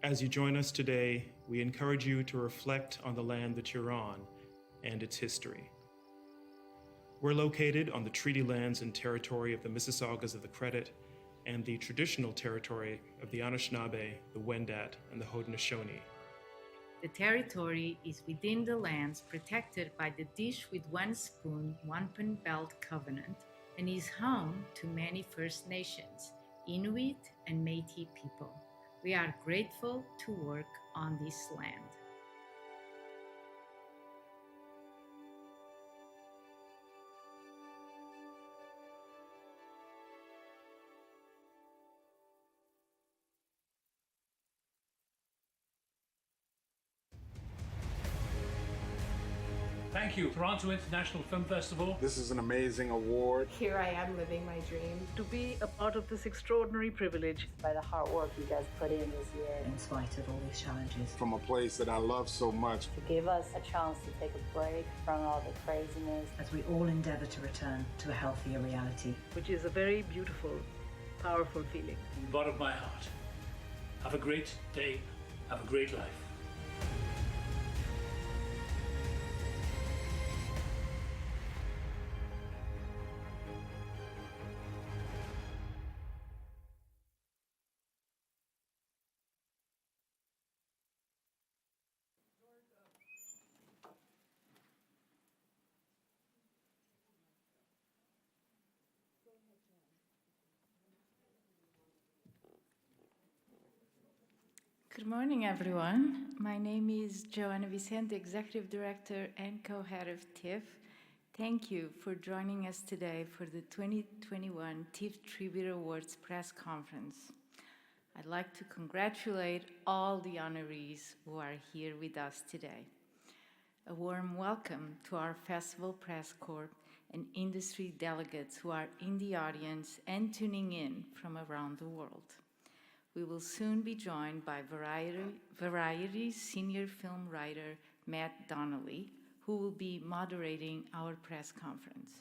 As you join us today, we encourage you to reflect on the land that you're on and its history. We're located on the treaty lands and territory of the Mississaugas of the Credit and the traditional territory of the Anishinaabe, the Wendat, and the Haudenosaunee. The territory is within the lands protected by the Dish with One Spoon, One Pen Belt Covenant and is home to many First Nations, Inuit, and Métis people. We are grateful to work on this land. Thank you, Toronto International Film Festival. This is an amazing award. Here I am living my dream. To be a part of this extraordinary privilege. By the hard work you guys put in this year. In spite of all these challenges. From a place that I love so much. To give us a chance to take a break from all the craziness. As we all endeavour to return to a healthier reality. Which is a very beautiful, powerful feeling. From the bottom of my heart. Have a great day. Have a great life. Good morning, everyone. My name is Joana, Vicente, Executive Director and Co-Head of TIFF. Thank you for joining us today for the 2021 TIFF Tribute Awards press conference. I'd like to congratulate all the honorees who are here with us today. A warm welcome to our festival press corps and industry delegates who are in the audience and tuning in from around the world. We will soon be joined by Variety senior film writer Matt Donnelly, who will be moderating our press conference.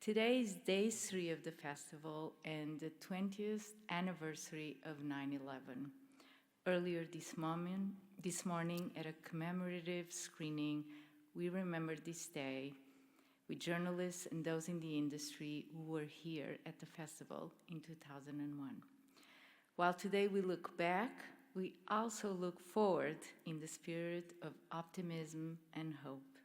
Today is day 3 of the festival and the 20th anniversary of 9/11. Earlier this morning at a commemorative screening, we remembered this day with journalists and those in the industry who were here at the festival in 2001. While today we look back, we also look forward in the spirit of optimism and hope.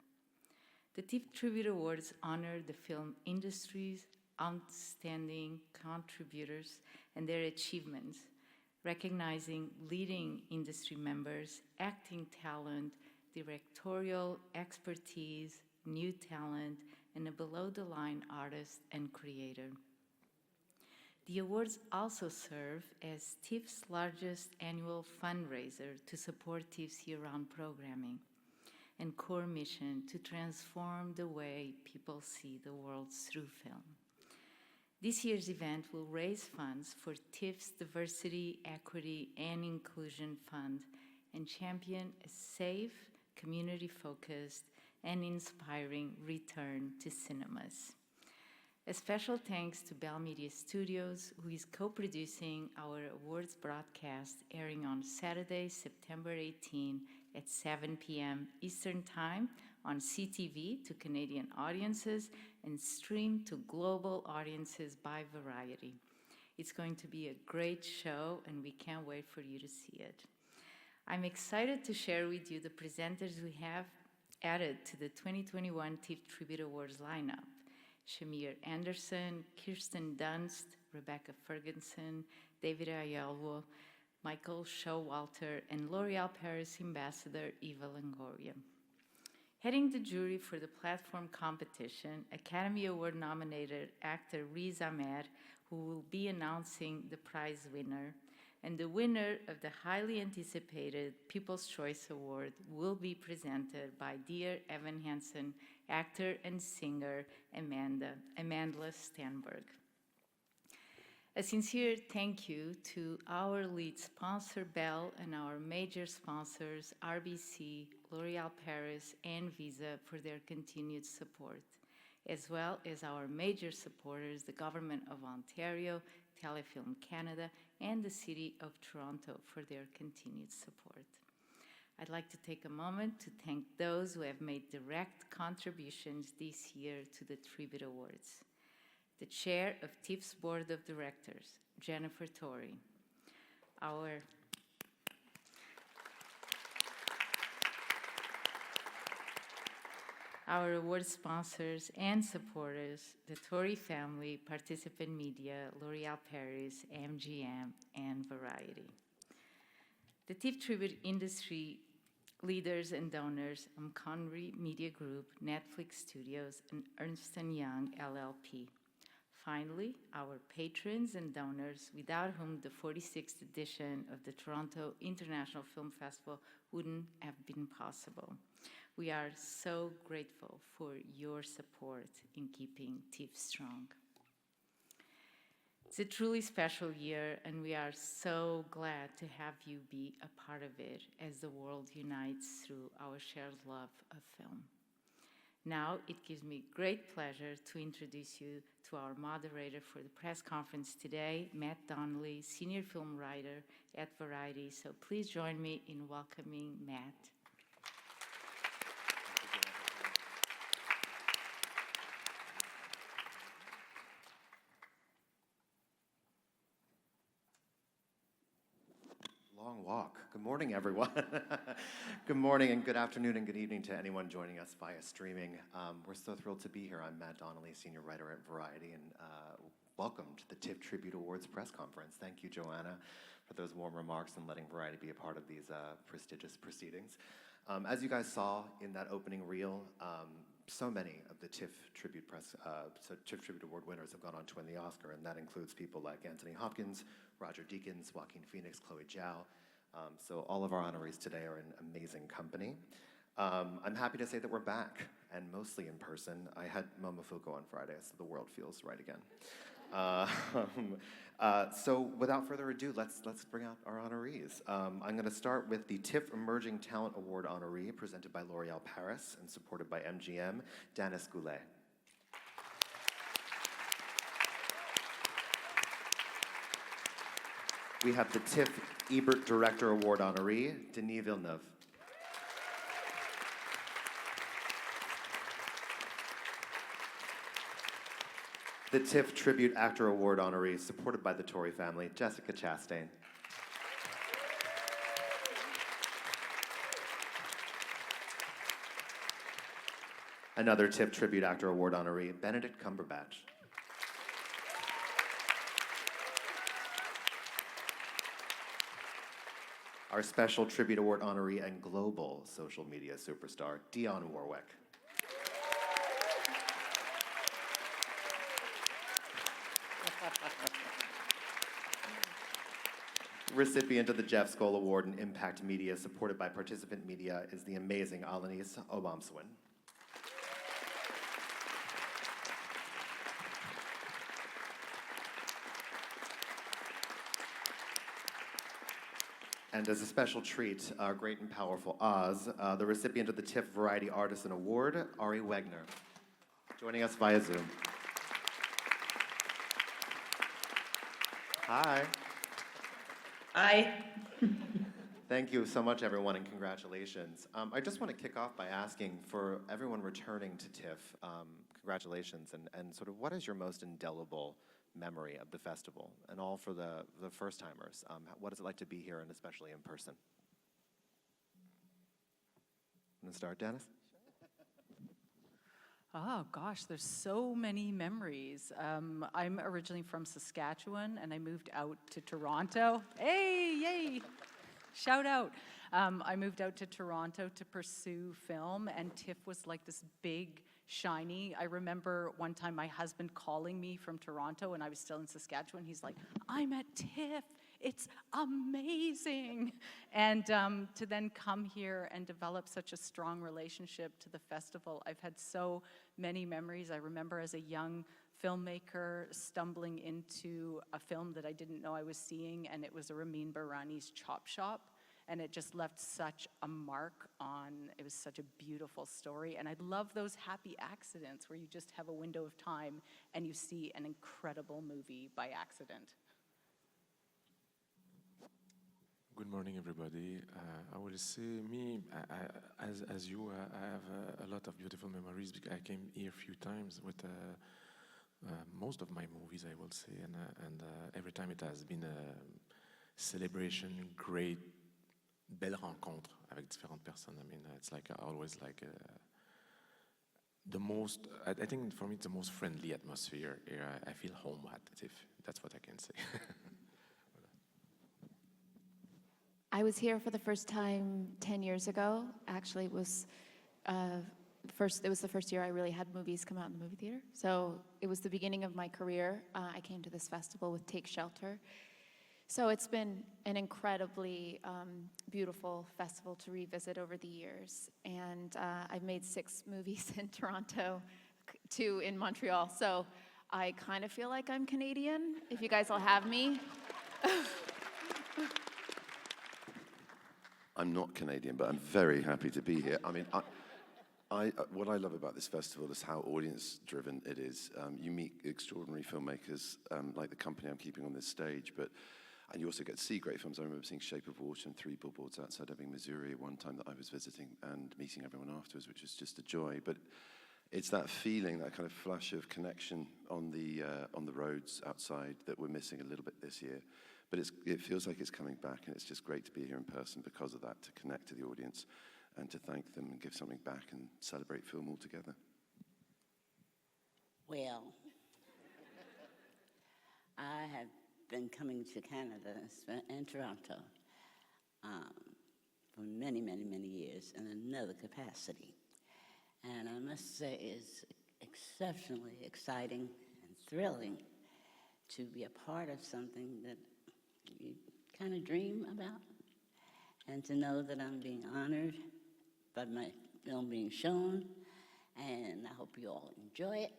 The TIFF Tribute Awards honor the film industry's outstanding contributors and their achievements, recognizing leading industry members, acting talent, directorial expertise, new talent, and a below-the-line artist and creator. The awards also serve as TIFF's largest annual fundraiser to support TIFF's year-round programming and core mission to transform the way people see the world through film. This year's event will raise funds for TIFF's Diversity, Equity, and Inclusion Fund and champion a safe, community-focused, and inspiring return to cinemas. A special thanks to Bell Media Studios, who is co-producing our awards broadcast airing on Saturday, September 18 at 7 p.m. Eastern Time on CTV to Canadian audiences and streamed to global audiences by Variety. It's going to be a great show and we can't wait for you to see it. I'm excited to share with you the presenters we have added to the 2021 TIFF Tribute Awards lineup. Shamir Anderson, Kirsten Dunst, Rebecca Ferguson, David Ayalwo, Michael Showalter, and L'Oréal Paris Ambassador Eva Longoria. Heading the jury for the platform competition, Academy Award nominated actor Riz Ahmed, who will be announcing the prize winner, and the winner of the highly anticipated People's Choice Award will be presented by dear Evan Hansen, actor and singer Amanda Stenberg. A sincere thank you to our lead sponsor, Bell, and our major sponsors, RBC, L'Oréal Paris, and Visa, for their continued support. as well as our major supporters, the Government of Ontario, Telefilm Canada, and the City of Toronto for their continued support. I'd like to take a moment to thank those who have made direct contributions this year to the Tribute Awards. The Chair of TIFF's Board of Directors, Jennifer Torrey. Our award sponsors and supporters, the Torrey family, Participant Media, L'Oréal Paris, MGM, and Variety. The TIFF Tribute industry leaders and donors, Honoree Media Group, Netflix Studios, and Ernst & Young LLP. Finally, our patrons and donors, without whom the 46th edition of the Toronto International Film Festival wouldn't have been possible. We are so grateful for your support in keeping TIFF strong. It's a truly special year, and we are so glad to have you be a part of it as the world unites through our shared love of film. Now, it gives me great pleasure to introduce you to our moderator for the press conference today, Matt Donnelly, senior film writer at Variety. So please join me in welcoming Matt. Long walk. Good morning, everyone. Good morning and good afternoon and good evening to anyone joining us via streaming. We're so thrilled to be here. I'm Matt Donnelly, senior writer at Variety, and welcome to the TIFF Tribute Awards press conference. Thank you, Joana, for those warm remarks and letting Variety be a part of these prestigious proceedings. As you guys saw in that opening reel, so many of the TIFF Tribute Award winners have gone on to win the Oscar, and that includes people like Anthony Hopkins, Roger Deakins, Joaquin Phoenix, Chloe Zhao. So all of our honorees today are in amazing company. I'm happy to say that we're back, and mostly in person. I had Momofuku on Friday, so the world feels right again. So without further ado, let's bring out our honorees. I'm going to start with the TIFF Emerging Talent Award honoree, presented by L'Oréal Paris and supported by MGM, Danis Goulet. We have the TIFF Ebert Director Award honoree, Denis Villeneuve. The TIFF Tribute Actor Award honoree, supported by the Torrey family, Jessica Chastain. Another TIFF Tribute Actor Award honoree, Benedict Cumberbatch. Our special Tribute Award honoree and global social media superstar, Dionne Warwick. Recipient of the Jeff Skoll Award in Impact Media, supported by Participant Media, is the amazing Alanis Obomsawin. And as a special treat, our great and powerful Oz, the recipient of the TIFF Variety Artisan Award, Ari Wegner, joining us via Zoom. Hi. Hi. Thank you so much, everyone, and congratulations. I just want to kick off by asking for everyone returning to TIFF, congratulations, and sort of what is your most indelible memory of the festival, and all for the first-timers? What is it like to be here, and especially in person? I'm gonna start, Danis? Oh gosh, there's so many memories. I'm originally from Saskatchewan, and I moved out to Toronto. Hey, yay! Shout out. I moved out to Toronto to pursue film, and TIFF was like this big, shiny. I remember one time my husband calling me from Toronto when I was still in Saskatchewan. He's like, I'm at TIFF. It's amazing. And to then come here and develop such a strong relationship to the festival, I've had so many memories. I remember as a young filmmaker stumbling into a film that I didn't know I was seeing, and it was a Ramin Bahrani's Chop Shop. And it just left such a mark on, it was such a beautiful story. And I love those happy accidents where you just have a window of time and you see an incredible movie by accident. Good morning, everybody. I will say, as you, I have a lot of beautiful memories because I came here a few times with most of my movies, I will say, and every time it has been a celebration, great, belle rencontre avec différentes personnes. I mean, it's like always like the most. I think for me, it's the most friendly atmosphere here. I feel home at TIFF. That's what I can say. I was here for the first time 10 years ago. Actually, it was the first year I really had movies come out in the movie theater. So it was the beginning of my career. I came to this festival with Take Shelter. So it's been an incredibly beautiful festival to revisit over the years. And I've made 6 movies in Toronto, 2 in Montreal. So I kind of feel like I'm Canadian, if you guys will have me. I'm not Canadian, but I'm very happy to be here. I mean, what I love about this festival is how audience-driven it is. You meet extraordinary filmmakers like the company I'm keeping on this stage, and you also get to see great films. I remember seeing Shape of Water and 3 Billboards Outside Ebbing, Missouri one time that I was visiting and meeting everyone afterwards, which was just a joy. But it's that feeling, that kind of flush of connection on the roads outside that we're missing a little bit this year. But it feels like it's coming back, and it's just great to be here in person because of that, to connect to the audience and to thank them and give something back and celebrate film all together. Well, I have been coming to Canada and Toronto for many, many, many years in another capacity. And I must say it's exceptionally exciting and thrilling to be a part of something that you kind of dream about, and to know that I'm being honored by my film being shown, and I hope you all enjoy it.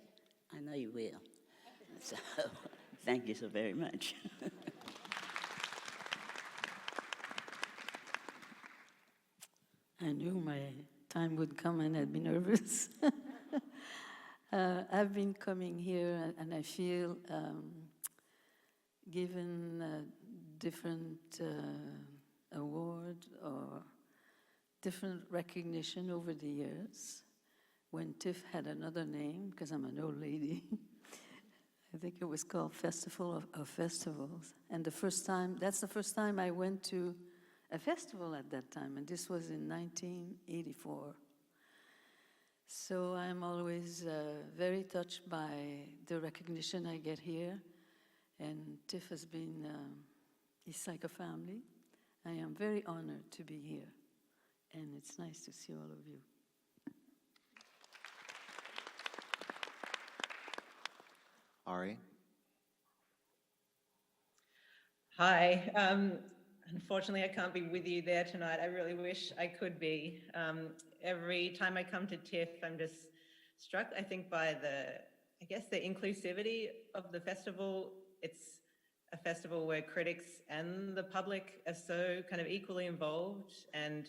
I know you will. So, thank you so very much. I knew my time would come and I'd be nervous. I've been coming here and I feel given different award or different recognition over the years. When TIFF had another name, because I'm an old lady, I think it was called Festival of Festivals. And that's the first time I went to a festival at that time, and this was in 1984. So I'm always very touched by the recognition I get here, and TIFF has been, it's like a family. I am very honored to be here, and it's nice to see all of you. Ari? Hi. Unfortunately, I can't be with you there tonight. I really wish I could be. Every time I come to TIFF, I'm just struck, I think, by the inclusivity of the festival. It's a festival where critics and the public are so kind of equally involved. And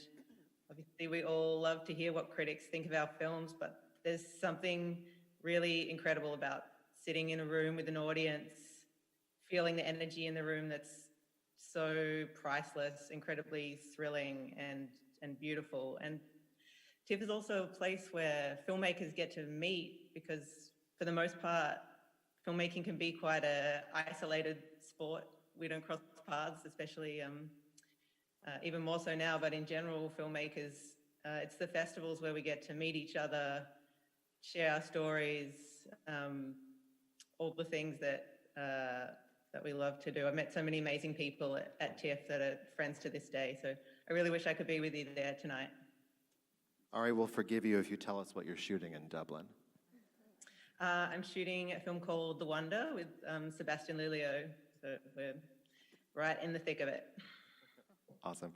obviously, we all love to hear what critics think of our films, but there's something really incredible about sitting in a room with an audience, feeling the energy in the room that's so priceless, incredibly thrilling and beautiful. And TIFF is also a place where filmmakers get to meet, because for the most part, filmmaking can be quite an isolated sport. We don't cross paths, especially even more so now, but in general, filmmakers, it's the festivals where we get to meet each other, share our stories, all the things that we love to do. I've met so many amazing people at TIFF that are friends to this day, so I really wish I could be with you there tonight. Ari, we'll forgive you if you tell us what you're shooting in Dublin. I'm shooting a film called The Wonder with Sebastian Lelio, so we're right in the thick of it. Awesome.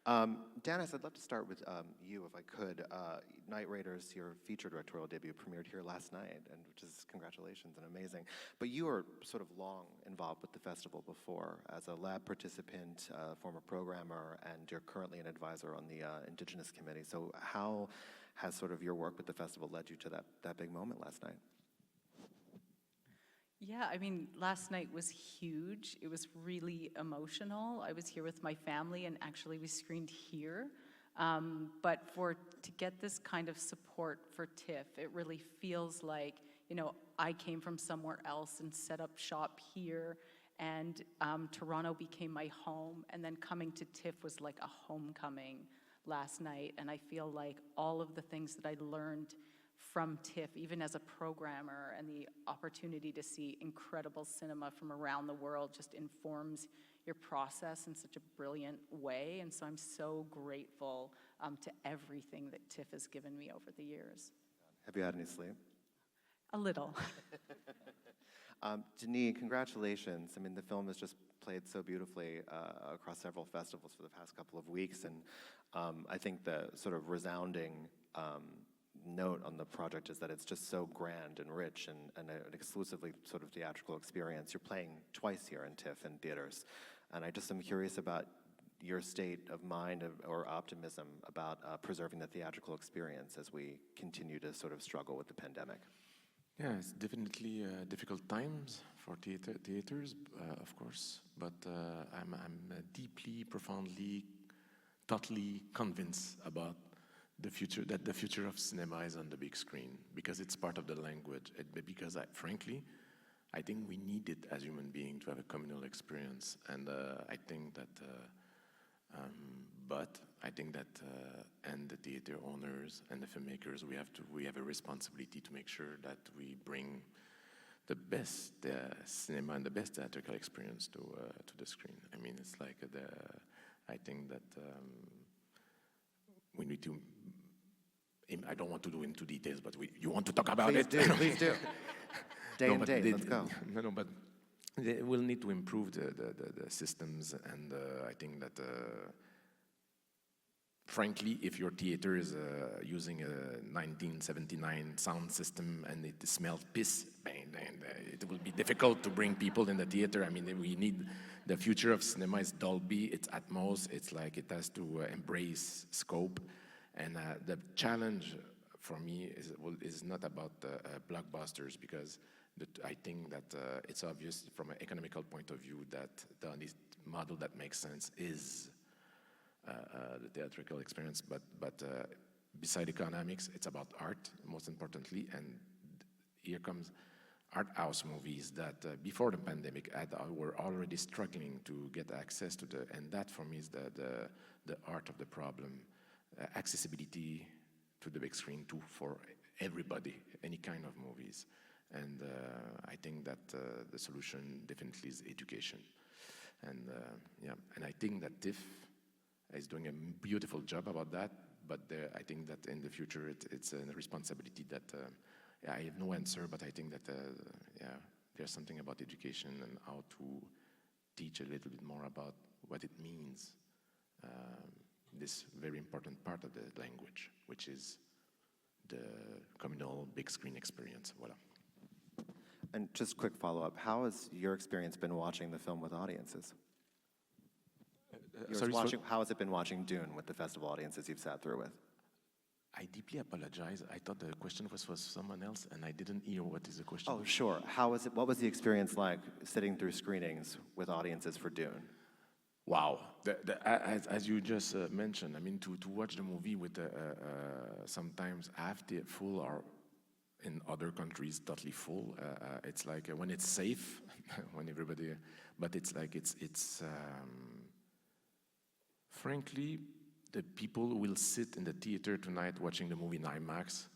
Danis, I'd love to start with you, if I could. Night Raiders, your feature directorial debut, premiered here last night, and which is congratulations and amazing. But you were sort of long involved with the festival before as a lab participant, former programmer, and you're currently an advisor on the Indigenous committee. So how has sort of your work with the festival led you to that big moment last night? Yeah, I mean, last night was huge. It was really emotional. I was here with my family, and actually we screened here. But to get this kind of support for TIFF, it really feels like, you know, I came from somewhere else and set up shop here, and Toronto became my home, and then coming to TIFF was like a homecoming last night, and I feel like all of the things that I learned from TIFF, even as a programmer, and the opportunity to see incredible cinema from around the world just informs your process in such a brilliant way. And so I'm so grateful to everything that TIFF has given me over the years. Have you had any sleep? A little. Denis, congratulations. I mean, the film has just played so beautifully across several festivals for the past couple of weeks, and I think the sort of resounding note on the project is that it's just so grand and rich and an exclusively sort of theatrical experience. You're playing twice here in TIFF in theaters, and I just am curious about your state of mind or optimism about preserving the theatrical experience as we continue to sort of struggle with the pandemic. Yeah, it's definitely difficult times for theaters, of course, but I'm deeply, profoundly, totally convinced about the future of cinema is on the big screen, because it's part of the language, because frankly, I think we need it as human beings to have a communal experience, and I think that, and the theater owners and the filmmakers, we have a responsibility to make sure that we bring the best cinema and the best theatrical experience to the screen. I mean, it's like I think that we need to. I don't want to go into details, but you want to talk about it? Please do. Day and date, let's go. No, but we'll need to improve the systems, and I think that, frankly, if your theater is using a 1979 sound system and it smells piss, it will be difficult to bring people in the theater. I mean, we need the future of cinema is Dolby, it's Atmos, it's like it has to embrace scope. And the challenge for me is not about blockbusters, because I think that it's obvious from an economical point of view that the only model that makes sense is the theatrical experience. But beside economics, it's about art, most importantly. And here comes art house movies that before the pandemic were already struggling to get access to and that for me is the art of the problem. Accessibility to the big screen too for everybody, any kind of movies. And I think that the solution definitely is education. And and I think that TIFF is doing a beautiful job about that, but I think that in the future it's a responsibility that I have no answer, but I think that there's something about education and how to teach a little bit more about what it means, this very important part of the language, which is the communal big screen experience. Voila. And just quick follow-up, how has your experience been watching the film with audiences? How has it been watching Dune with the festival audiences you've sat through with? I deeply apologize. I thought the question was for someone else, and I didn't hear what is the question. Oh, sure. What was the experience like sitting through screenings with audiences for Dune? Wow. As you just mentioned, I mean, to watch the movie with sometimes half the full or in other countries totally full, it's like when it's safe, when everybody, but it's like it's frankly, the people will sit in the theater tonight watching the movie in IMAX.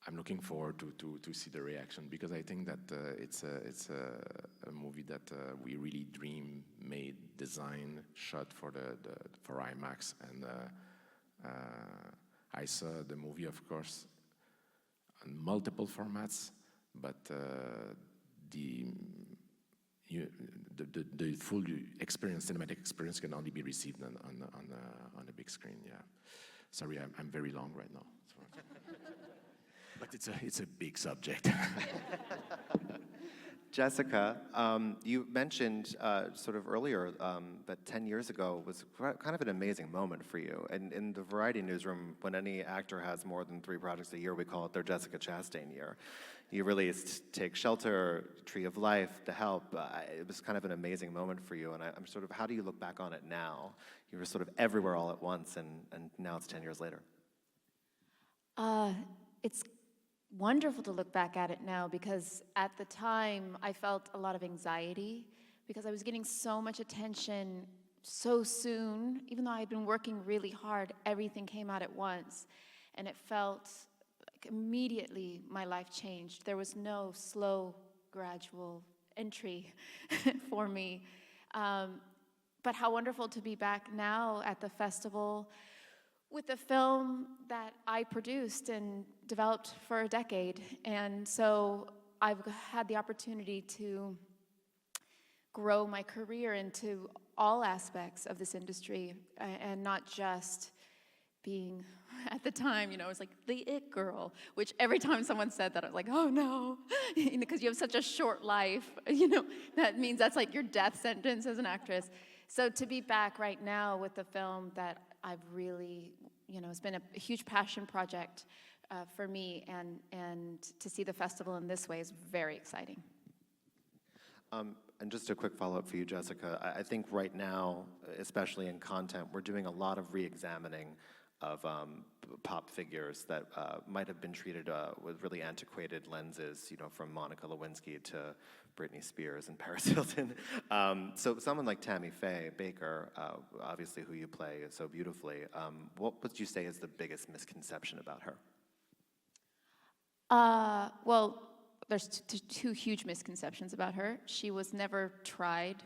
I'm looking forward to see the reaction, because I think that it's a movie that we really made, designed, shot for IMAX, and I saw the movie, of course, on multiple formats, but the full experience, cinematic experience, can only be received on a big screen. Yeah, sorry, I'm very long right now, but it's a big subject. Jessica, you mentioned sort of earlier that 10 years ago was kind of an amazing moment for you. And in the Variety newsroom, when any actor has more than 3 projects a year, we call it their Jessica Chastain year. You released Take Shelter, Tree of Life, The Help. It was kind of an amazing moment for you. And I'm sort of, how do you look back on it now? You were sort of everywhere all at once, and now it's 10 years later. It's wonderful to look back at it now, because at the time I felt a lot of anxiety because I was getting so much attention so soon. Even though I had been working really hard, everything came out at once, and it felt like immediately my life changed. There was no slow, gradual entry for me. But how wonderful to be back now at the festival with a film that I produced and developed for a decade. And so I've had the opportunity to grow my career into all aspects of this industry, and not just being, at the time, you know, it was like the it girl, which every time someone said that, I was like, oh no, because you have such a short life, you know, that means that's like your death sentence as an actress. So to be back right now with the film that I've really, you know, it's been a huge passion project for me, and to see the festival in this way is very exciting. And just a quick follow-up for you, Jessica. I think right now, especially in content, we're doing a lot of re-examining of pop figures that might have been treated with really antiquated lenses, you know, from Monica Lewinsky to Britney Spears and Paris Hilton. So someone like Tammy Faye Baker, obviously who you play so beautifully, what would you say is the biggest misconception about her? Well, there's two huge misconceptions about her. She was never tried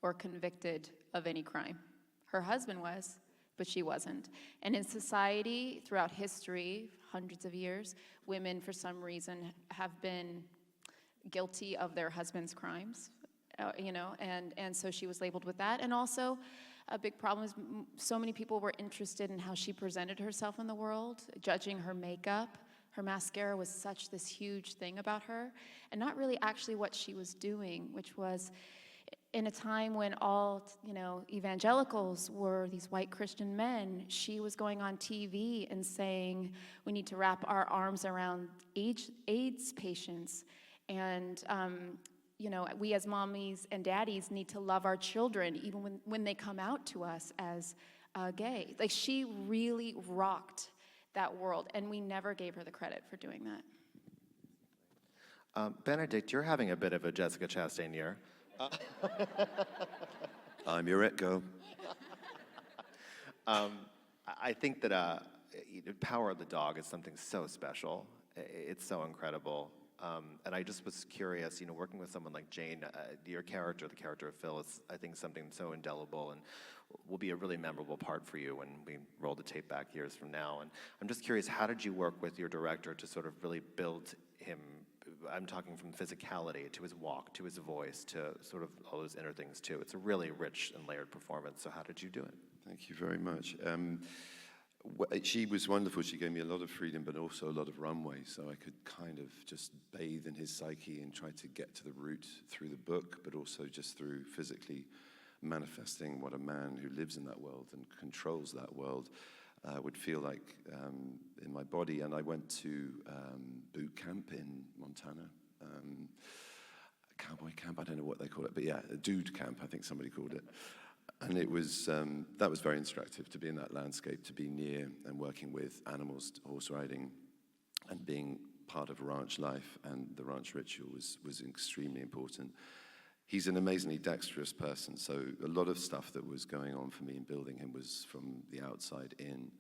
or convicted of any crime. Her husband was, but she wasn't. And in society, throughout history, hundreds of years, women, for some reason, have been guilty of their husband's crimes, you know, and so she was labeled with that. And also, a big problem is so many people were interested in how she presented herself in the world, judging her makeup. Her mascara was such this huge thing about her, and not really actually what she was doing, which was in a time when all, you know, evangelicals were these white Christian men. She was going on TV and saying, we need to wrap our arms around AIDS patients, and you know, we as mommies and daddies need to love our children even when they come out to us as gay. Like, she really rocked that world, and we never gave her the credit for doing that. Benedict, you're having a bit of a Jessica Chastain year. I'm your it girl. I think that Power of the Dog is something so special. It's so incredible. And I just was curious, you know, working with someone like Jane, your character, the character of Phil, is, I think, something so indelible and will be a really memorable part for you when we roll the tape back years from now. And I'm just curious, how did you work with your director to sort of really build him? I'm talking from physicality to his walk, to his voice, to sort of all those inner things too. It's a really rich and layered performance. So how did you do it? Thank you very much. She was wonderful. She gave me a lot of freedom, but also a lot of runway, so I could kind of just bathe in his psyche and try to get to the root through the book, but also just through physically manifesting what a man who lives in that world and controls that world would feel like in my body. And I went to boot camp in Montana. Cowboy camp, I don't know what they call it, but yeah, a dude camp, I think somebody called it. And it was, that was very instructive, to be in that landscape, to be near and working with animals, horse riding, and being part of ranch life, and the ranch ritual was extremely important. He's an amazingly dexterous person, so a lot of stuff that was going on for me in building him was from the outside in.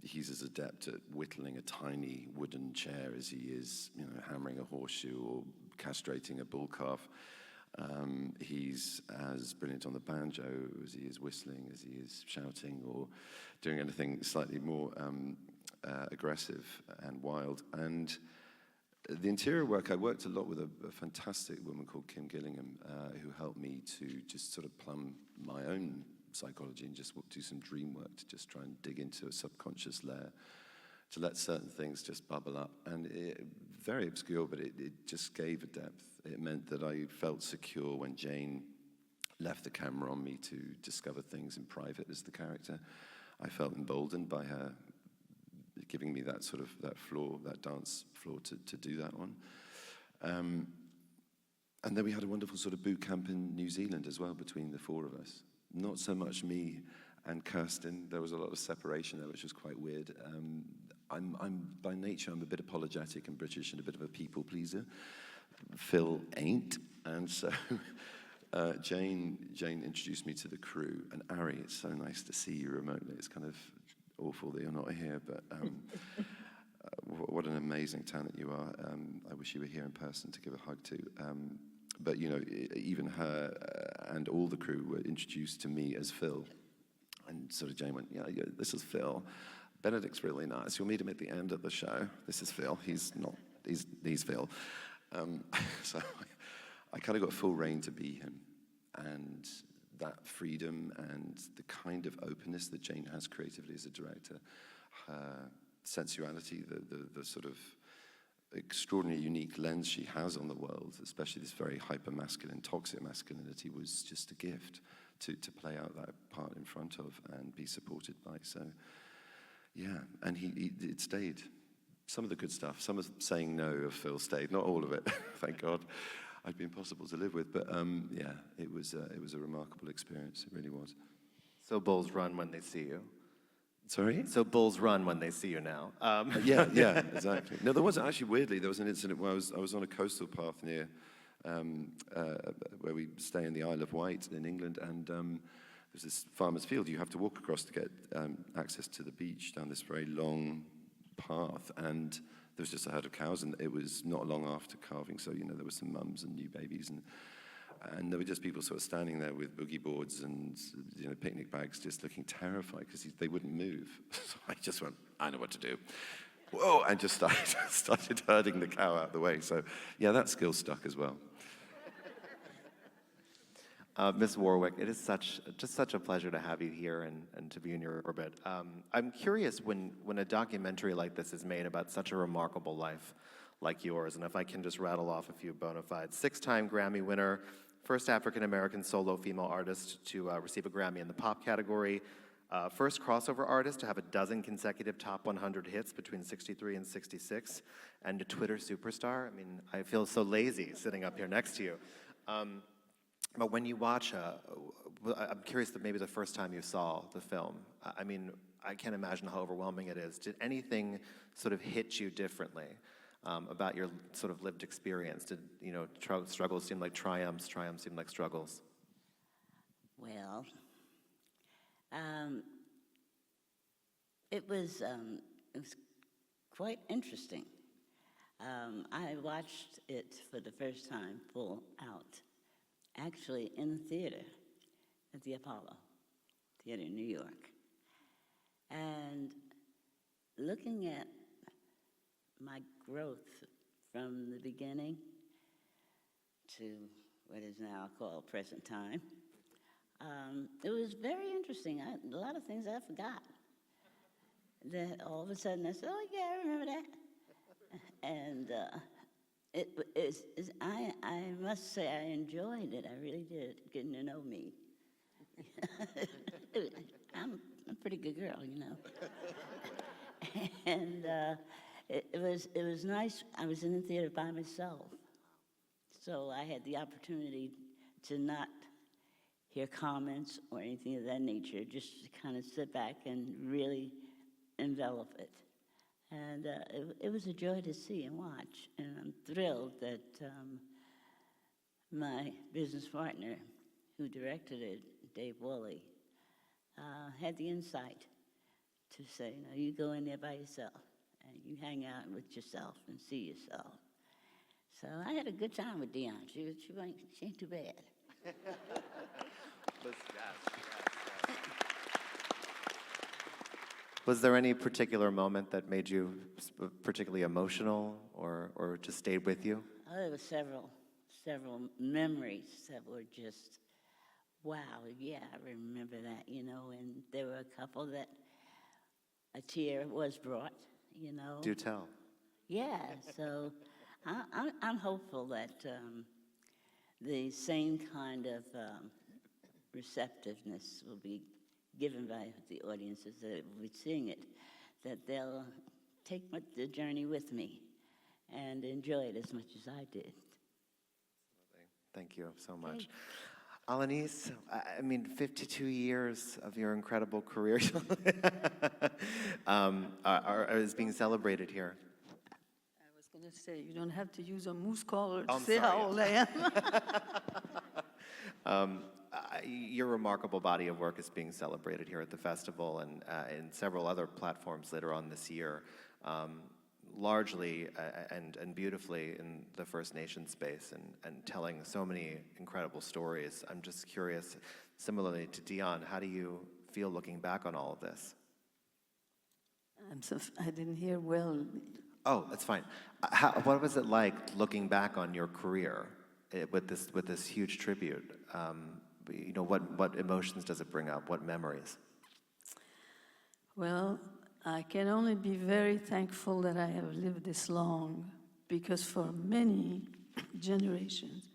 He's as adept at whittling a tiny wooden chair as he is, you know, hammering a horseshoe or castrating a bull calf. He's as brilliant on the banjo as he is whistling, as he is shouting, or doing anything slightly more aggressive and wild. And the interior work, I worked a lot with a fantastic woman called Kim Gillingham, who helped me to just sort of plumb my own psychology and just do some dream work to just try and dig into a subconscious layer, to let certain things just bubble up. And very obscure, but it just gave a depth. It meant that I felt secure when Jane left the camera on me to discover things in private as the character. I felt emboldened by her giving me that sort of, that floor, that dance floor to do that on. And then we had a wonderful sort of boot camp in New Zealand as well between the four of us. Not so much me and Kirsten. There was a lot of separation there, which was quite weird. I'm by nature, I'm a bit apologetic and British and a bit of a people pleaser. Phil ain't, and so Jane introduced me to the crew, and Ari, it's so nice to see you remotely. It's kind of awful that you're not here, but what an amazing talent you are. I wish you were here in person to give a hug to. But you know, even her and all the crew were introduced to me as Phil, and sort of Jane went, yeah, this is Phil. Benedict's really nice. You'll meet him at the end of the show. This is Phil. He's Phil. So I kind of got full reign to be him, and that freedom and the kind of openness that Jane has creatively as a director, her sensuality, the sort of extraordinary, unique lens she has on the world, especially this very hyper-masculine, toxic masculinity, was just a gift to play out that part in front of and be supported by. So, yeah, and it stayed. Some of the good stuff, some of saying no of Phil stayed, not all of it, thank God. I'd be impossible to live with, but yeah, it was a remarkable experience, it really was. So bulls run when they see you. Sorry? So bulls run when they see you now. Yeah, exactly. No, there was actually, weirdly, there was an incident where I was on a coastal path near where we stay in the Isle of Wight in England, and there's this farmer's field you have to walk across to get access to the beach down this very long path, and there was just a herd of cows, and it was not long after calving, so you know there were some mums and new babies, and there were just people sort of standing there with boogie boards and picnic bags, just looking terrified because they wouldn't move. So I just went, I know what to do. Whoa! And just started herding the cow out of the way. So yeah, that skill stuck as well. Ms. Warwick, it is just such a pleasure to have you here and to be in your orbit. I'm curious when a documentary like this is made about such a remarkable life like yours, and if I can just rattle off a few bona fides. 6-time Grammy winner, first African-American solo female artist to receive a Grammy in the pop category, first crossover artist to have a dozen consecutive top 100 hits between 63 and 66, and a Twitter superstar. I mean, I feel so lazy sitting up here next to you. But when you watch, I'm curious that maybe the first time you saw the film, I mean, I can't imagine how overwhelming it is. Did anything sort of hit you differently about your sort of lived experience? Did, struggles seem like triumphs seem like struggles? Well, it was quite interesting. I watched it for the first time full out, actually in the theater at the Apollo Theater in New York. And looking at my growth from the beginning to what is now called present time, it was very interesting. A lot of things I forgot. That all of a sudden I said, oh yeah, I remember that. And I must say I enjoyed it. I really did, getting to know me. I'm a pretty good girl, And it was nice. I was in the theater by myself, so I had the opportunity to not hear comments or anything of that nature, just to kind of sit back and really envelop it. And it was a joy to see and watch, and I'm thrilled that my business partner, who directed it, Dave Woolley, had the insight to say, you go in there by yourself, and you hang out with yourself and see yourself. So I had a good time with Dionne. She ain't too bad. Was there any particular moment that made you particularly emotional or just stayed with you? Oh, there were several memories that were just, wow, yeah, I remember that, you know, and there were a couple that a tear was brought, you know. Do tell. Yeah, so I'm hopeful that the same kind of receptiveness will be given by the audiences that will be seeing it, that they'll take the journey with me and enjoy it as much as I did. Thank you so much. Alanis, I mean, 52 years of your incredible career is being celebrated here. I was going to say, you don't have to use a moose collar Oh, to say how old I am. Your remarkable body of work is being celebrated here at the festival and in several other platforms later on this year, largely and beautifully in the First Nation space and telling so many incredible stories. I'm just curious, similarly to Dionne, how do you feel looking back on all of this? I didn't hear well. Oh, that's fine. What was it like looking back on your career with this huge tribute? You know, what emotions does it bring up? What memories? Well, I can only be very thankful that I have lived this long, because for many generations,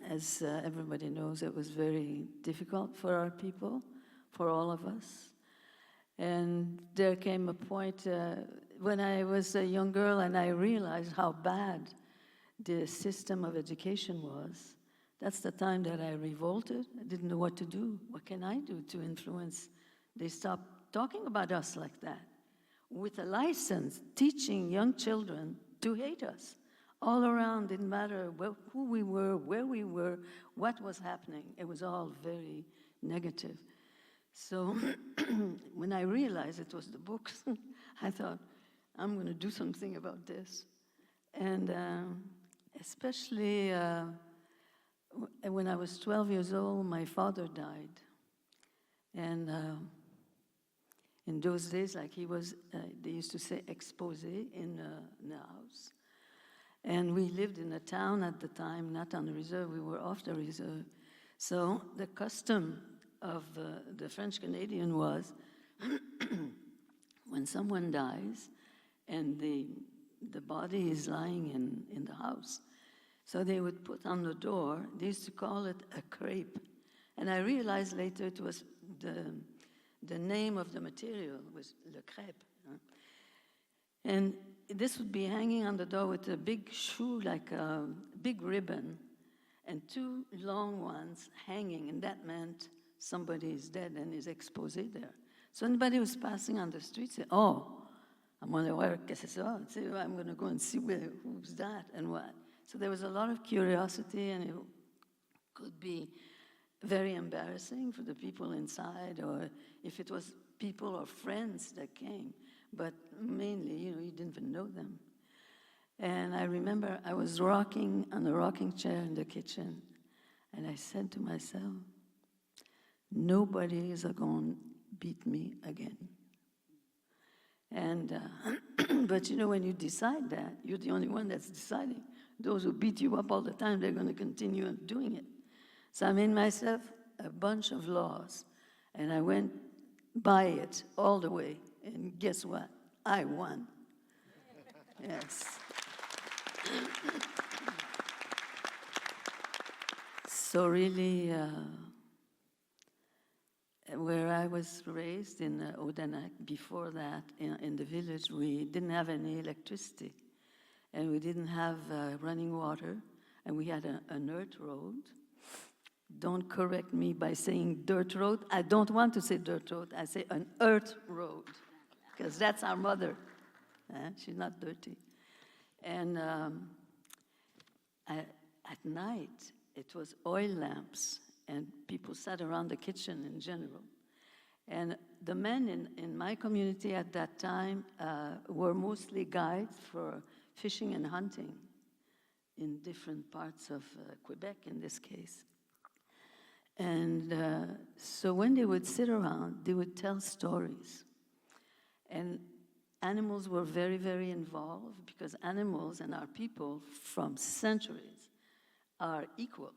as everybody knows, it was very difficult for our people, for all of us. And there came a point when I was a young girl and I realized how bad the system of education was. That's the time that I revolted. I didn't know what to do. What can I do to influence? They stopped talking about us like that, with a license, teaching young children to hate us. All around, didn't matter who we were, where we were, what was happening. It was all very negative. So when I realized it was the books, I thought, I'm going to do something about this. And especially when I was 12 years old, my father died. And in those days, like he was, they used to say exposé in the house. And we lived in a town at the time, not on the reserve, we were off the reserve. So the custom of the French Canadian was when someone dies and the body is lying in the house, so they would put on the door, they used to call it a crepe. And I realized later it was the name of the material was le crêpe. And this would be hanging on the door with a big shoe, like a big ribbon, and two long ones hanging, and that meant somebody is dead and is exposé there. So anybody who was passing on the street said, oh, I'm going to wear, qu'est-ce que c'est ça? I'm going to go and see who's that and what. So there was a lot of curiosity, and it could be very embarrassing for the people inside, or if it was people or friends that came, but mainly, you didn't even know them. And I remember I was rocking on a rocking chair in the kitchen, and I said to myself, nobody is going to beat me again. And, but when you decide that, you're the only one that's deciding. Those who beat you up all the time, they're going to continue doing it. So I made myself a bunch of laws, and I went by it all the way. And guess what? I won. Yes. So really, where I was raised in Odanak, before that, in the village, we didn't have any electricity, and we didn't have running water, and we had an earth road. Don't correct me by saying dirt road. I don't want to say dirt road. I say an earth road, because that's our mother. She's not dirty. And at night, it was oil lamps, and people sat around the kitchen in general. And the men in my community at that time were mostly guides for fishing and hunting in different parts of Quebec, in this case. And so when they would sit around, they would tell stories. And animals were very, very involved because animals and our people from centuries are equal.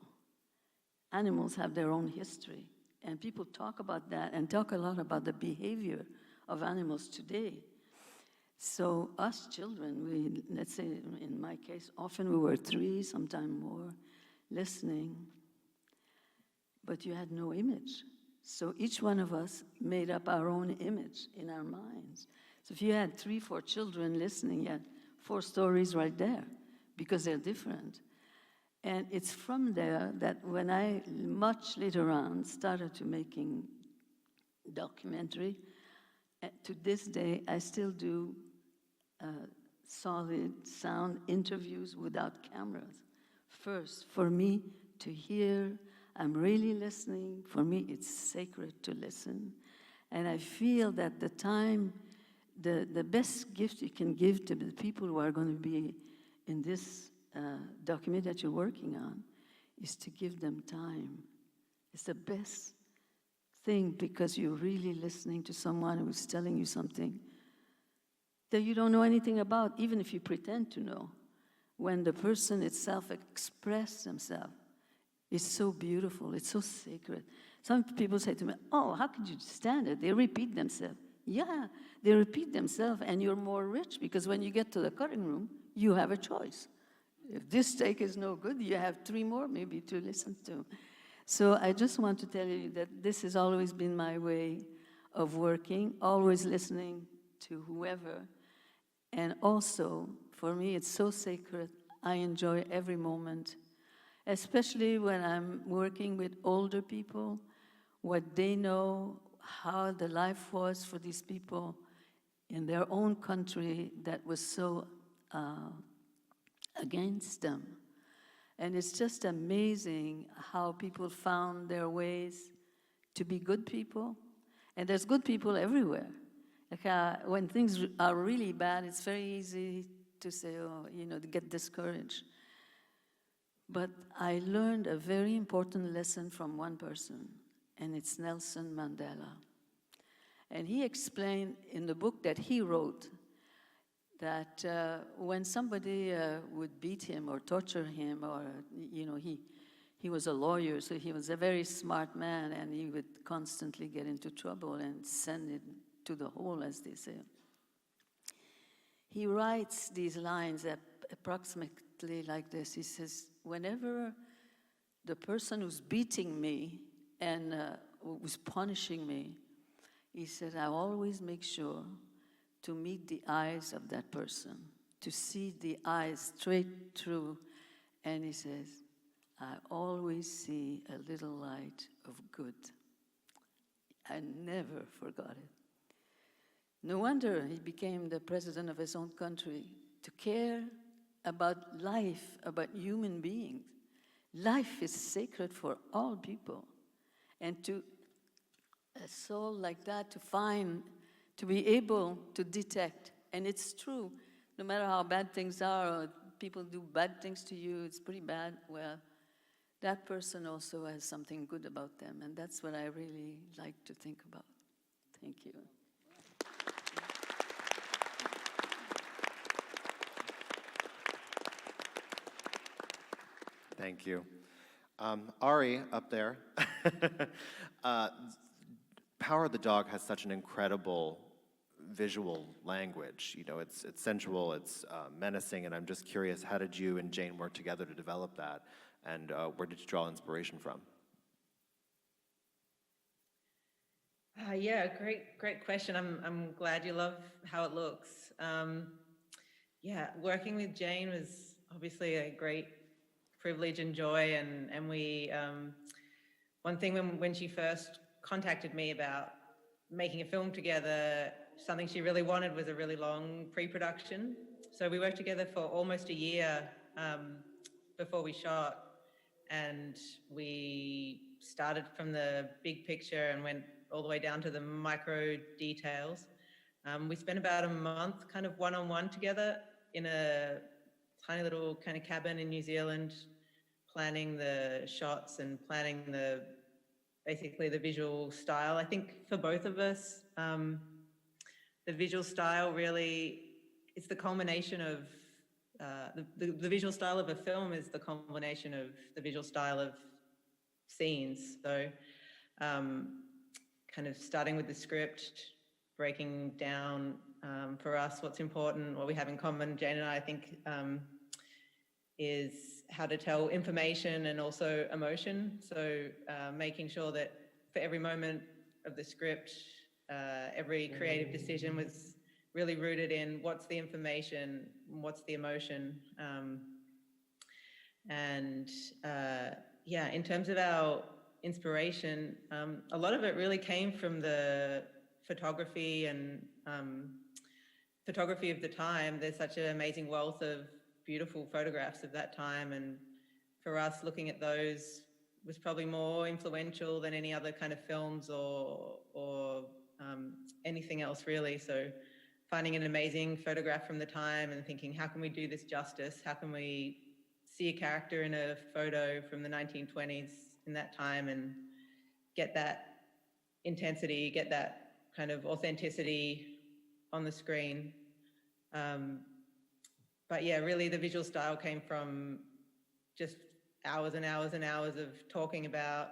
Animals have their own history, and people talk about that and talk a lot about the behavior of animals today. So us children, let's say in my case, often we were 3, sometimes more, listening, but you had no image. So each one of us made up our own image in our minds. So if you had 3, 4 children listening, you had 4 stories right there because they're different. And it's from there that when I, much later on, started to making documentary, to this day, I still do solid sound interviews without cameras. First, for me to hear, I'm really listening. For me, it's sacred to listen. And I feel that the time, the best gift you can give to the people who are going to be in this document that you're working on is to give them time. It's the best thing because you're really listening to someone who's telling you something that you don't know anything about, even if you pretend to know. When the person itself expresses themselves, it's so beautiful, it's so sacred. Some people say to me, oh, how could you stand it? They repeat themselves. Yeah, they repeat themselves, and you're more rich because when you get to the cutting room, you have a choice. If this steak is no good, you have 3 more maybe to listen to. So I just want to tell you that this has always been my way of working, always listening to whoever. And also, for me, it's so sacred. I enjoy every moment, especially when I'm working with older people, what they know, how the life was for these people in their own country that was so against them. And it's just amazing how people found their ways to be good people. And there's good people everywhere. Like when things are really bad, it's very easy to say, oh, you know, to get discouraged. But I learned a very important lesson from one person, and it's Nelson Mandela. And he explained in the book that he wrote that when somebody would beat him or torture him, or, you know, he was a lawyer, so he was a very smart man, and he would constantly get into trouble and send it to the hole, as they say. He writes these lines approximately like this. He says, whenever the person who's beating me and who's punishing me, he said, I always make sure to meet the eyes of that person, to see the eyes straight through. And he says, I always see a little light of good. I never forgot it. No wonder he became the president of his own country, to care about life, about human beings. Life is sacred for all people. And to a soul like that, to be able to detect, and it's true, no matter how bad things are, or people do bad things to you, it's pretty bad, well, that person also has something good about them, and that's what I really like to think about. Thank you. Thank you. Ari, up there. Power of the Dog has such an incredible visual language. You know, it's sensual, it's menacing, and I'm just curious, how did you and Jane work together to develop that? And where did you draw inspiration from? Yeah, great question. I'm glad you love how it looks. Yeah, working with Jane was obviously a great privilege and joy, and we, one thing when she first contacted me about making a film together, something she really wanted was a really long pre-production. So we worked together for almost a year before we shot, and we started from the big picture and went all the way down to the micro details. We spent about a month kind of one-on-one together in a tiny little kind of cabin in New Zealand, planning the shots and planning basically the visual style. I think for both of us, the visual style really, it's the culmination of, the visual style of a film is the combination of the visual style of scenes. So kind of starting with the script, breaking down for us what's important, what we have in common, Jane and I think, is how to tell information and also emotion. So making sure that for every moment of the script, every creative decision was really rooted in what's the information, what's the emotion. Yeah, in terms of our inspiration, a lot of it really came from the photography and photography of the time. There's such an amazing wealth of beautiful photographs of that time, and for us, looking at those was probably more influential than any other kind of films or anything else really. So finding an amazing photograph from the time and thinking, how can we do this justice? How can we see a character in a photo from the 1920s in that time and get that intensity, get that kind of authenticity on the screen? But yeah, really the visual style came from just hours and hours and hours of talking about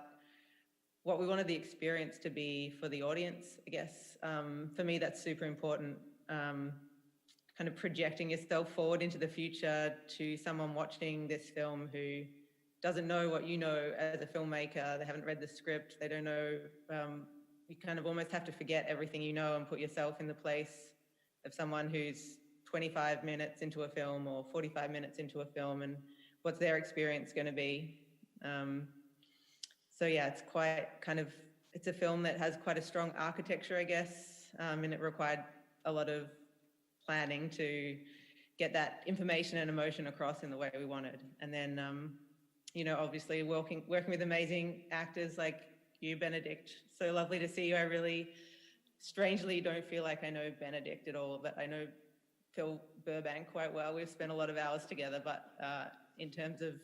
what we wanted the experience to be for the audience, I guess. For me, that's super important. Kind of projecting yourself forward into the future to someone watching this film who doesn't know what you know as a filmmaker. They haven't read the script. They don't know. You kind of almost have to forget everything you know and put yourself in the place of someone who's 25 minutes into a film or 45 minutes into a film, and what's their experience going to be. So yeah, it's quite kind of, it's a film that has quite a strong architecture, I guess, and it required a lot of planning to get that information and emotion across in the way we wanted. And then, you know, obviously working with amazing actors like you, Benedict. So lovely to see you. I really strangely don't feel like I know Benedict at all, but I know Phil Burbank quite well. We've spent a lot of hours together, but in terms of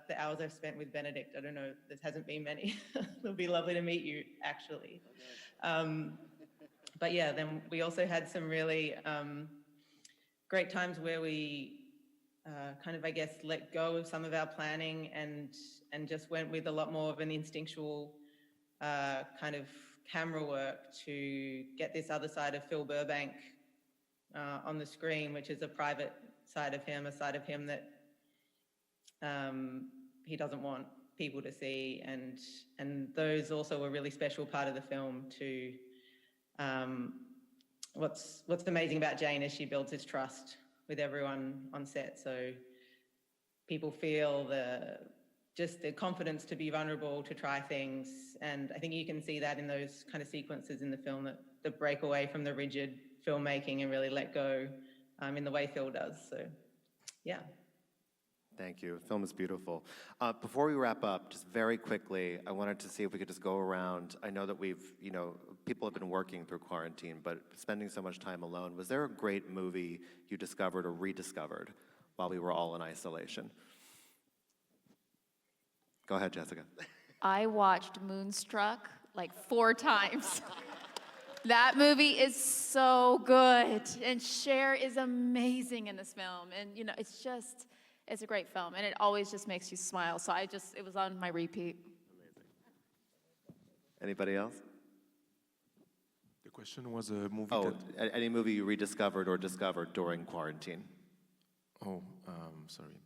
the hours I've spent with Benedict, I don't know, there hasn't been many. It'll be lovely to meet you, actually. But yeah, then we also had some really great times where we kind of, I guess, let go of some of our planning and just went with a lot more of an instinctual kind of camera work to get this other side of Phil Burbank on the screen, which is a private side of him, a side of him that he doesn't want people to see, and those also a really special part of the film too. What's amazing about Jane is she builds his trust with everyone on set, so people feel just the confidence to be vulnerable, to try things, and I think you can see that in those kind of sequences in the film that break away from the rigid filmmaking and really let go in the way Phil does. So, yeah. Thank you. The film is beautiful. Before we wrap up, just very quickly, I wanted to see if we could just go around. I know that people have been working through quarantine, but spending so much time alone. Was there a great movie you discovered or rediscovered while we were all in isolation? Go ahead, Jessica. I watched Moonstruck like 4 times. That movie is so good, and Cher is amazing in this film, and you know, it's a great film, and it always just makes you smile. So it was on my repeat. Anybody else? The question was a movie. Any movie you rediscovered or discovered during quarantine? Sorry.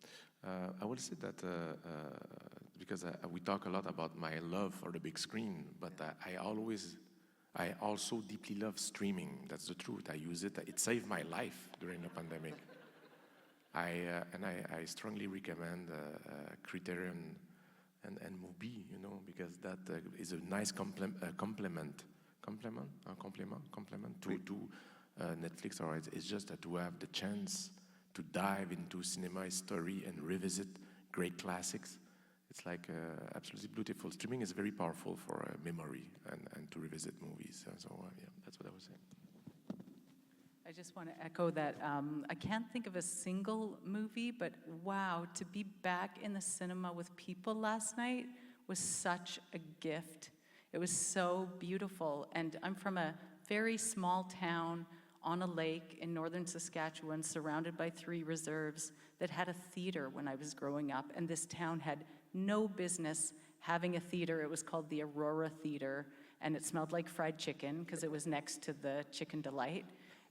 I will say that because we talk a lot about my love for the big screen, but I also deeply love streaming. That's the truth. I use it. It saved my life during the pandemic. I strongly recommend Criterion and Mubi, because that is a nice complement to Netflix. Or it's just that to have the chance to dive into cinema history and revisit great classics. It's like absolutely beautiful. Streaming is very powerful for memory and to revisit movies. So yeah, that's what I was saying. I just want to echo that. I can't think of a single movie, but wow, to be back in the cinema with people last night was such a gift. It was so beautiful. And I'm from a very small town on a lake in northern Saskatchewan, surrounded by 3 reserves, that had a theater when I was growing up, and this town had no business having a theater. It was called the Aurora Theater, and it smelled like fried chicken because it was next to the Chicken Delight.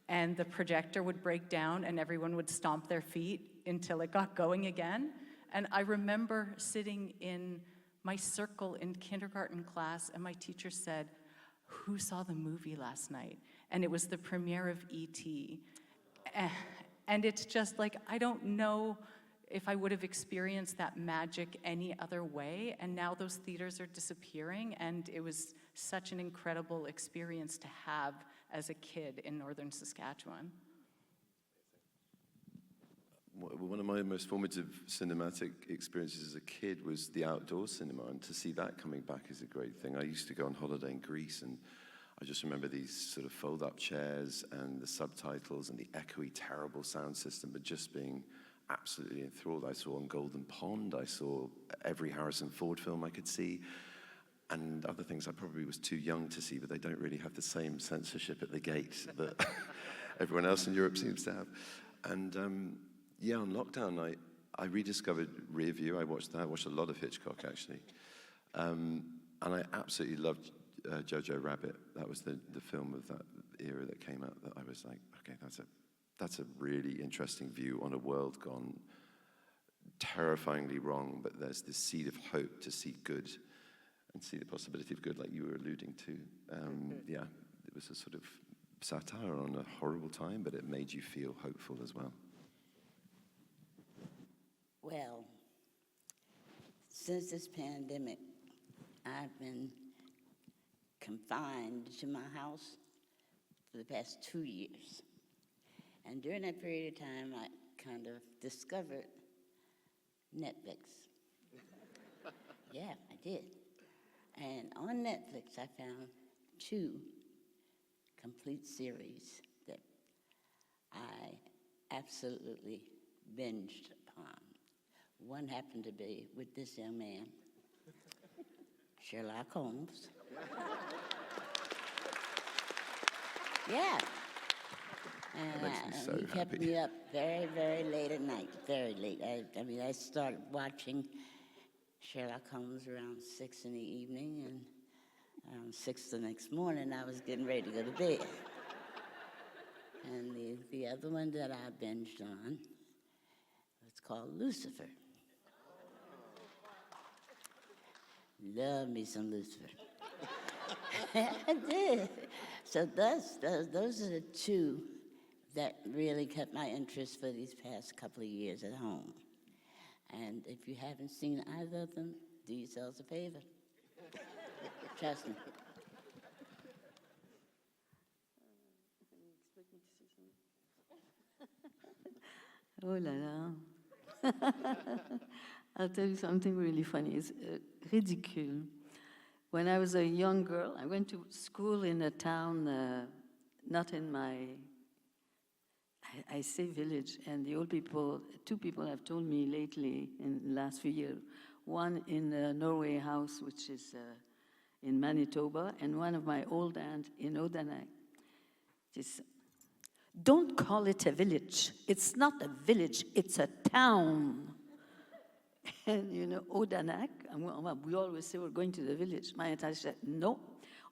And the projector would break down and everyone would stomp their feet until it got going again. And I remember sitting in my circle in kindergarten class, and my teacher said, "Who saw the movie last night?" And it was the premiere of E.T. And it's just like, I don't know if I would have experienced that magic any other way. And now those theaters are disappearing, and it was such an incredible experience to have as a kid in northern Saskatchewan. One of my most formative cinematic experiences as a kid was the outdoor cinema, and to see that coming back is a great thing. I used to go on holiday in Greece, and I just remember these sort of fold-up chairs and the subtitles and the echoey, terrible sound system, but just being absolutely enthralled. I saw On Golden Pond, I saw every Harrison Ford film I could see, and other things I probably was too young to see, but they don't really have the same censorship at the gate that everyone else in Europe seems to have. And yeah, on lockdown, I rediscovered Rear View. I watched that. I watched a lot of Hitchcock, actually. And I absolutely loved Jojo Rabbit. That was the film of that era that came out that I was like, okay, that's a really interesting view on a world gone terrifyingly wrong, but there's this seed of hope to see good and see the possibility of good, like you were alluding to. Yeah, it was a sort of satire on a horrible time, but it made you feel hopeful as well. Well, since this pandemic, I've been confined to my house for the past 2 years. And during that period of time, I kind of discovered Netflix. Yeah, I did. And on Netflix, I found 2 complete series that I absolutely binged upon. One happened to be with this young man, Sherlock Holmes. Yeah. That makes me so he kept happy. me up very, very late at night, very late. I mean, I started watching Sherlock Holmes around 6 in the evening, and around 6 the next morning, I was getting ready to go to bed. And the other one that I binged on was called Lucifer. Love me some Lucifer. I did. So those are the 2 that really kept my interest for these past couple of years at home. And if you haven't seen either of them, do yourselves a favor. Trust me. Oh la la. I'll tell you something really funny. It's ridicule. When I was a young girl, I went to school in a town, not in my, I say village, and the old people, 2 people have told me lately in the last few years, one in Norway House, which is in Manitoba, and one of my old aunt in Odanak. Just, don't call it a village. It's not a village, it's a town. And you know, Odanak, we always say we're going to the village. My aunt said, no,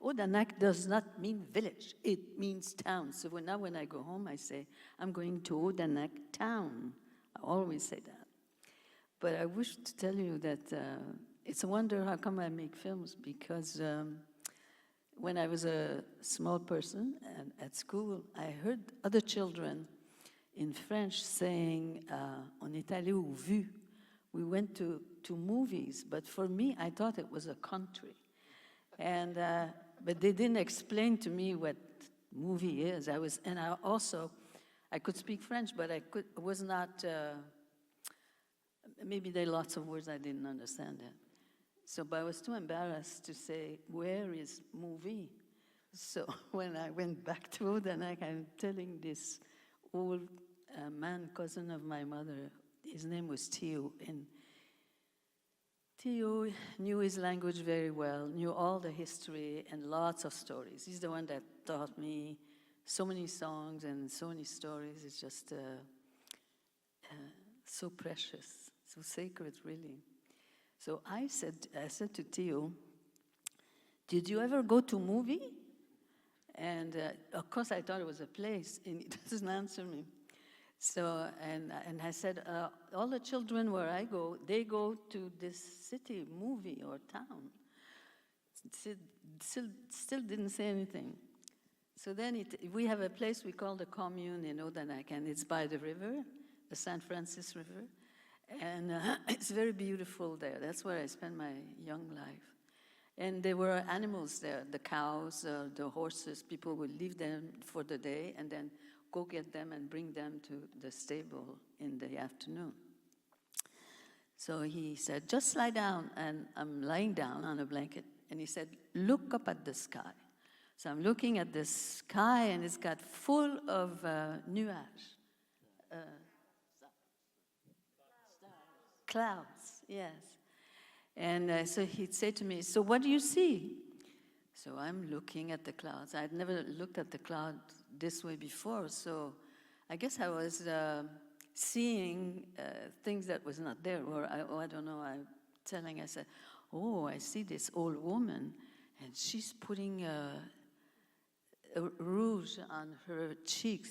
Odanak does not mean village, it means town. So now when I go home, I say, I'm going to Odanak town. I always say that. But I wish to tell you that it's a wonder how come I make films, because when I was a small person at school, I heard other children in French saying, on est allé au vu. We went to movies, but for me, I thought it was a country. And, but they didn't explain to me what movie is. I could speak French, but I was not, maybe there are lots of words I didn't understand that. So, but I was too embarrassed to say, where is movie? So when I went back to Odanak, I'm telling this old man, cousin of my mother, his name was Theo, and Theo knew his language very well, knew all the history and lots of stories. He's the one that taught me so many songs and so many stories. It's just so precious, so sacred, really. So I said to Theo, did you ever go to movie? And of course I thought it was a place, and he doesn't answer me. So, and I said, all the children where I go, they go to this city, movie, or town. Still didn't say anything. So then we have a place we call the Commune in Odanak, and it's by the river, the San Francisco River. And it's very beautiful there. That's where I spent my young life. And there were animals there, the cows, the horses. People would leave them for the day and then go get them and bring them to the stable in the afternoon. So he said, just lie down. And I'm lying down on a blanket. And he said, look up at the sky. So I'm looking at the sky, and it's got full of nuages. Clouds, yes. And so he'd say to me, so what do you see? So I'm looking at the clouds. I'd never looked at the cloud this way before, so I guess I was seeing things that was not there, or I don't know, I said, oh, I see this old woman, and she's putting a rouge on her cheeks.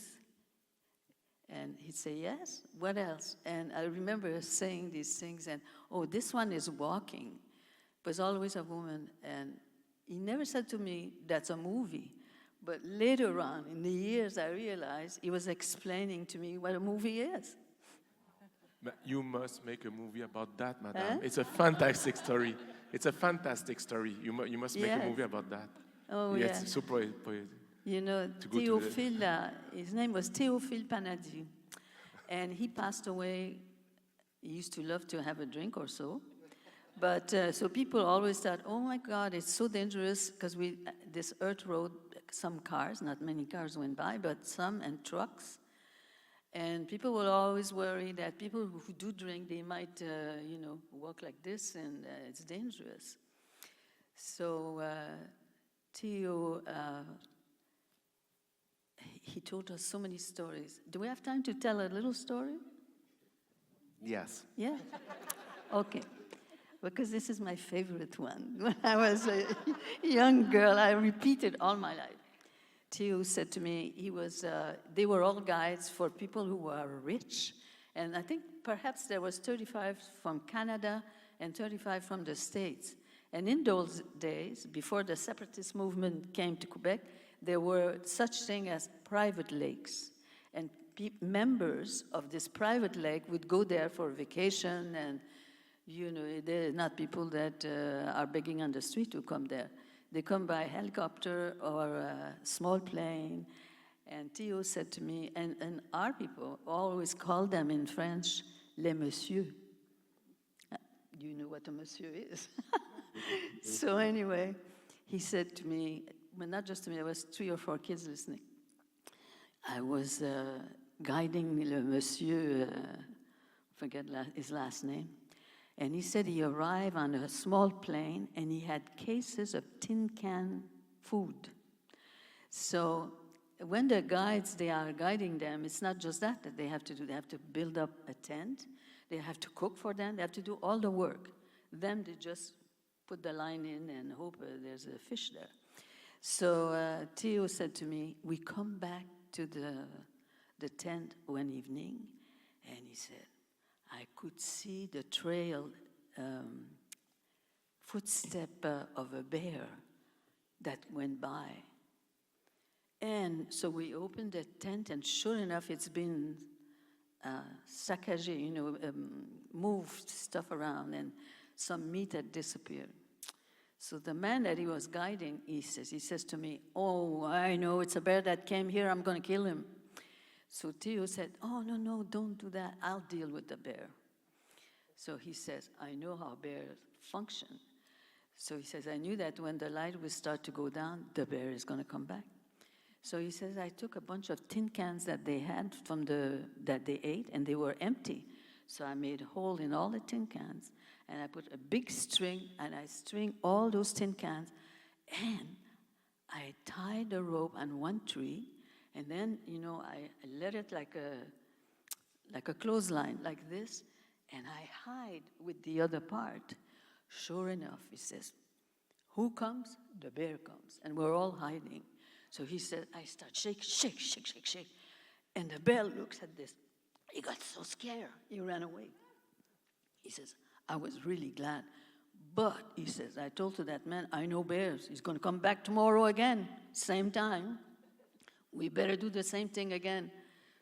And he'd say, yes, what else? And I remember saying these things, and, oh, this one is walking. It was always a woman, and he never said to me, that's a movie. But later on, in the years, I realized he was explaining to me what a movie is. You must make a movie about that, madame. It's a fantastic story. It's a fantastic story. You must make a movie about that. Oh, yes, yeah. super. You know, Théophile, his name was Théophile Panadi, and he passed away. He used to love to have a drink or so, but so people always thought, oh my God, it's so dangerous, because this earth road, some cars, not many cars went by, but some, and trucks, and people will always worry that people who do drink, they might, walk like this, and it's dangerous. So Theo, he told us so many stories. Do we have time to tell a little story? Yes. Yeah? Okay. Because this is my favorite one. When I was a young girl, I repeated all my life. Theo said to me, they were all guides for people who were rich. And I think perhaps there was 35 from Canada and 35 from the States. And in those days, before the separatist movement came to Quebec, there were such thing as private lakes. And members of this private lake would go there for vacation, and, they're not people that are begging on the street to come there. They come by helicopter or a small plane. And Theo said to me, and our people always call them in French, les messieurs. Do you know what a monsieur is? So anyway, he said to me, but not just to me, there was 3 or 4 kids listening. I was guiding le monsieur, forget his last name, and he said he arrived on a small plane and he had cases of tin can food. So when the guides, they are guiding them, it's not just that they have to do. They have to build up a tent, they have to cook for them, they have to do all the work. Them, they just put the line in and hope there's a fish there. So Theo said to me, we come back to the tent one evening, and he said, I could see the trail, footstep of a bear that went by. And so we opened the tent, and sure enough, it's been saccagé, moved stuff around, and some meat had disappeared. So the man that he was guiding, he says to me, oh, I know, it's a bear that came here, I'm going to kill him. So Theo said, oh, no, don't do that, I'll deal with the bear. So he says, I know how bears function. So he says, I knew that when the light would start to go down, the bear is going to come back. So he says, I took a bunch of tin cans that they had that they ate, and they were empty. So I made a hole in all the tin cans, and I put a big string, and I string all those tin cans, and I tied a rope on one tree, And then, you know, I let it like a clothesline, like this, and I hide with the other part. Sure enough, he says, who comes? The bear comes. And we're all hiding. So he said, I start shake, shake, shake, shake, shake. And the bear looks at this. He got so scared, he ran away. He says, I was really glad. But, he says, I told to that man, I know bears. He's going to come back tomorrow again, same time. We better do the same thing again.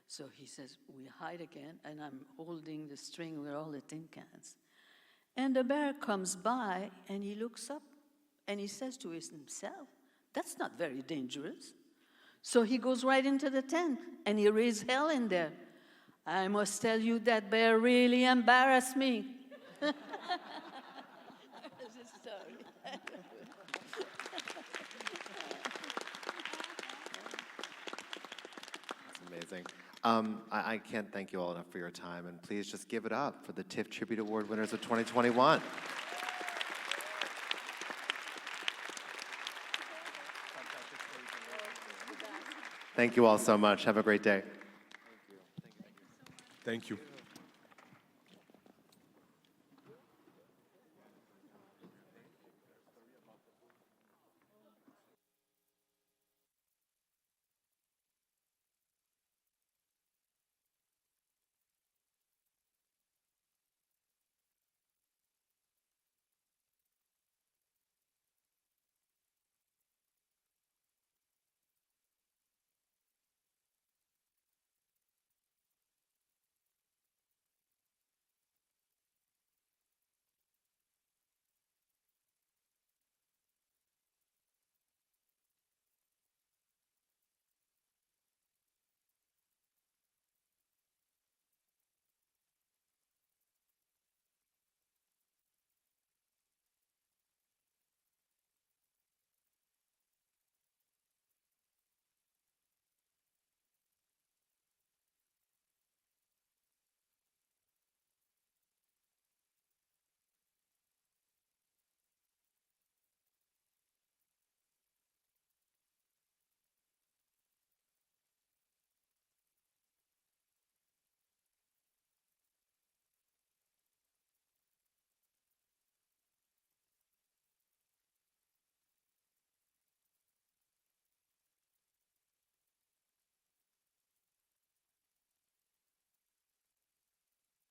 So he says, we hide again, and I'm holding the string with all the tin cans. And the bear comes by, and he looks up, and he says to himself, that's not very dangerous. So he goes right into the tent, and he raised hell in there. I must tell you, that bear really embarrassed me. That's a story. That's amazing. I can't thank you all enough for your time, and please just give it up for the TIFF Tribute Award winners of 2021. Thank you all so much. Have a great day. Thank you.